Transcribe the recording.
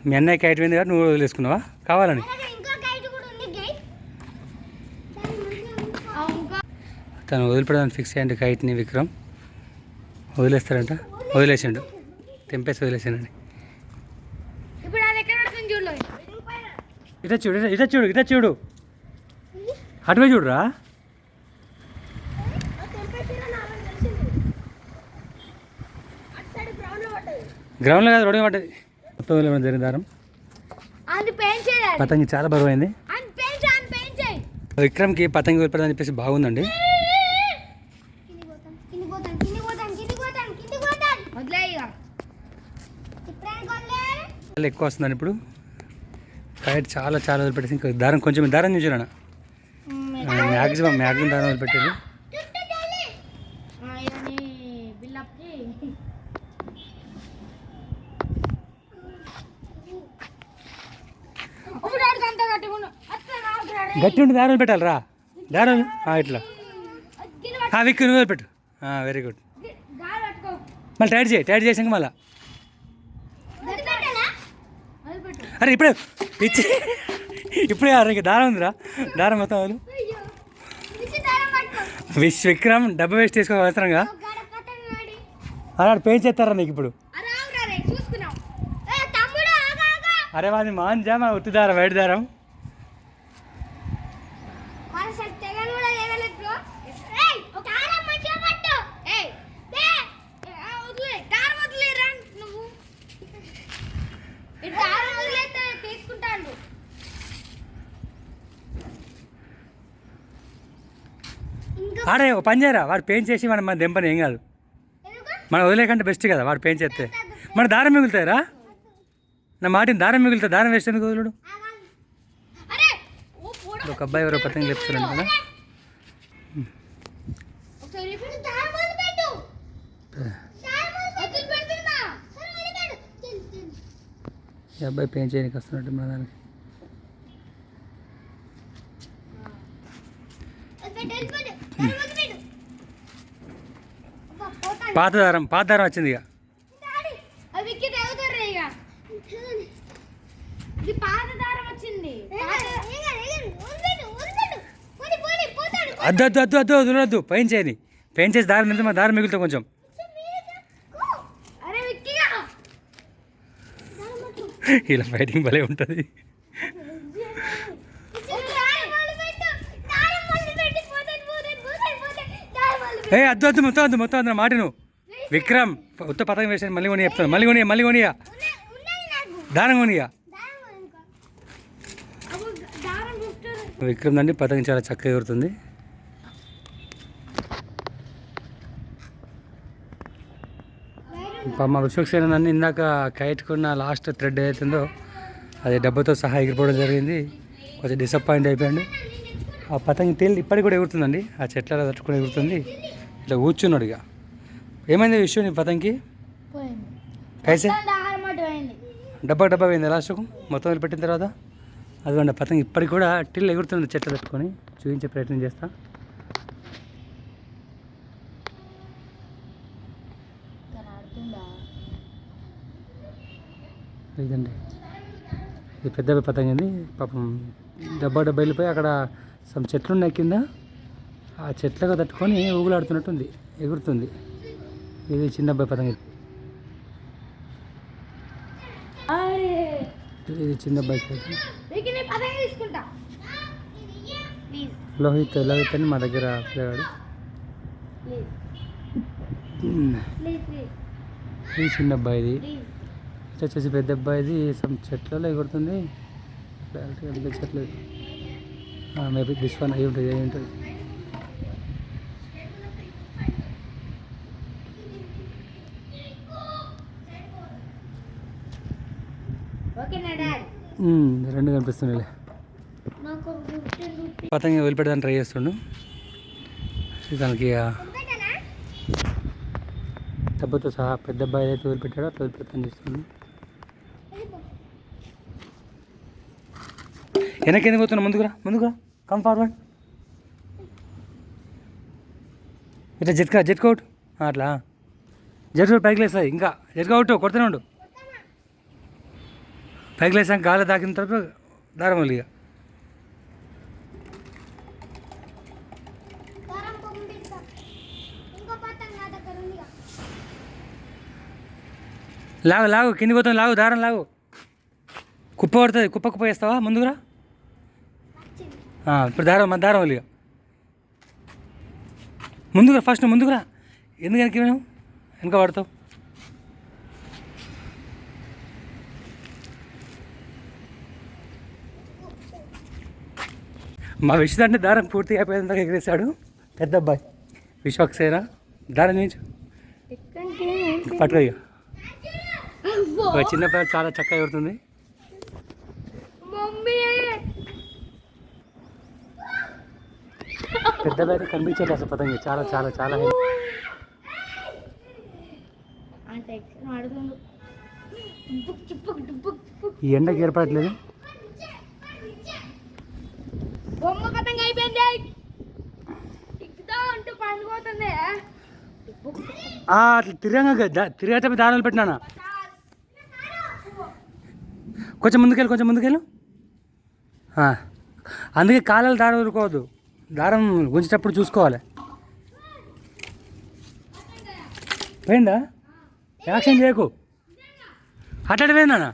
మీ అన్నయ్య కైట్ పోయింది కాబట్టి నువ్వు వదిలేసుకున్నావా కావాలని? తను వదిలిపెడదాన్ని ఫిక్స్ అయ్యండి కైట్ని. విక్రమ్ వదిలేస్తారంట, వదిలేసిండు, తెంపేసి వదిలేసానండి. ఇట చూడు, ఇట చూడు, ఇట చూడు, అటువే చూడురా. గ్రౌండ్లో కాదు, రోడ్డు పడ్డది. మొత్తం వదిలేమని జరిగిన దారం. పతంగి చాలా బరువైంది. విక్రమ్కి పతంగి వదిలిపెడదని చెప్పేసి బాగుందండి. ఎక్కువ వస్తుందండి ఇప్పుడు. కైట్ చాలా చాలా వదిలిపెట్టేసి ఇంకా దారం కొంచెం దారం చూసాను. మ్యాక్సిమం దారం వదిలిపెట్టేది. గట్టి ఉండి దారం పెట్టాలి రా. దారం ఇట్లా విక్కు నువ్వు వదిలిపెట్టు. Very good. మళ్ళీ టైట్ చేసాక మళ్ళీ అరే ఇప్పుడే ఇంకా దారం ఉందిరా. దారం మొత్తం వదిలి. విక్రమ్ డబ్బా వేస్ట్ చేసుకో అవసరంగా. అలా పెయింట్ చేస్తారా నీకు ఇప్పుడు? అరే వాది మాంజా మా ఉత్తి దారం, వైట్ దారం. ఆడే ఒక పని చేయరా, వాడు పెయింట్ చేసి మన దెంపని ఏం కాదు. మనం వదిలేకంటే బెస్ట్ కదా వాడు పెయింట్ చేస్తే. మన దారం మిగులుతాయిరా. నా మాటిని దారం మిగులుతుంది. దారం వేస్ట్ ఎందుకు వదులుడు? ఒక అబ్బాయి ఎవరో పతంగి లేపుతున్నాడు కదా. ఈ అబ్బాయి పెయింట్ చేయడానికి వస్తున్నట్టు మన దానికి. పాత దారం వచ్చింది ఇక. అద్దు వదలొద్దు. పెయింట్ చేయని. పెయింట్ చేసి దారం ఎంత దారం మిగులుతుంది కొంచెం. ఇలా ఫైటింగ్ భలే ఉంటుంది. అద్దు మొత్తం మాట నువ్వు. విక్రమ్ ఉత్త పతంగం వేసాను. మళ్ళీ కొని చెప్తాను. మళ్ళీ కొనియా దారం కొనియా. విక్రమ్ అండి పతంగం చాలా చక్కగా ఎగురుతుంది. మా విశ్వక్సేన అన్ని ఇందాక కైట్కున్న లాస్ట్ థ్రెడ్ ఏదైతుందో అది డబ్బతో సహా ఎగిరిపోవడం జరిగింది. కొంచెం డిసప్పాయింట్ అయిపోయాడు. ఆ పతంగి తేలి ఇప్పటికి కూడా ఎగురుతుందండి. ఆ చెట్లలో తట్టుకుని ఎగురుతుంది. ఇట్లా కూర్చున్నాడు. ఇక ఏమైంది విషయం నీ పతంగి? కైసే డబ్బా పోయింది లాస్ట్కు మొత్తం వదిలిపెట్టిన తర్వాత. అదిగోండి పతంగి ఇప్పటికి కూడా టిల్ ఎగురుతుంది. చెట్లు తట్టుకొని చూపించే ప్రయత్నం చేస్తా. ఇదండి ఇది పెద్ద పతంగి. పాపం డబ్బా వెళ్ళిపోయి అక్కడ సమ్ చెట్లు ఉన్నాయి కింద. ఆ చెట్లకు తట్టుకొని ఊగులాడుతున్నట్టుంది, ఎగురుతుంది. ఇది చిన్న అబ్బాయి పతంగి. ఇది చిన్న అబ్బాయి. లోహిత్ అని మా దగ్గర పిల్లగాడు. ఇది చిన్న అబ్బాయిది. ఇది వచ్చేసి పెద్ద అబ్బాయిది. సమ్ చెట్లలో ఎగురుతుంది. చెట్లు మేబీ దిస్ వన్ అయి ఉంటుంది. రెండు కనిపిస్తున్నాయి. పతంగి వదిలిపెట్టడానికి ట్రై చేస్తుండు. దానికి డబ్బుతో సహా పెద్ద అబ్బాయి అయితే వదిలిపెట్టాడో అట్లా వదిలిపెట్టని చేస్తుండు. వెనక్కి ఎందుకు పోతున్నా? ముందుగా కమ్ ఫార్వర్డ్. ఇట్లా జెట్ కోట్ అట్లా జరుగు పైకి లేస్తాయి ఇంకా జరుగు అవుట్ కొడుతూనే ఉండు. పైకి లేసాక గాలి తాకిన తర్వాత దారం వల్లి ఇక లాగు లాగు కింది పోతాం లాగు దారం లాగు. కుప్ప పడుతుంది కుప్ప వేస్తావా ముందుకురా. ఇప్పుడు దారం దారం వల్లి ఇక ముందుకురా ఫస్ట్ ముందుకురా. ఎందుకు వెనక్కి వెనక పడతావు. మా విషయం అంటే దారం పూర్తిగా అయిపోయేందుకు ఎగిరేశాడు పెద్ద అబ్బాయి విశ్వక్సేన. దారం నుంచి పట్టుకో ఇక. చిన్న పిల్లలు చాలా చక్కగా ఎగురుతుంది. పెద్ద బ్యాగ్ కనిపించట్లేదు అసలు పతంగి చాలా చాలా చాలా ఈ ఎండకి ఏర్పడట్లేదు. తిరగటప్పుడు దారాలు పెట్టినా. కొంచెం ముందుకెళ్ళు. అందుకే కాలాలు దారం వదులుకోవద్దు. దారం గుంచేటప్పుడు చూసుకోవాలి. పోయిందా? యాక్షన్ చేయకు. అట్టడి పోయిందా?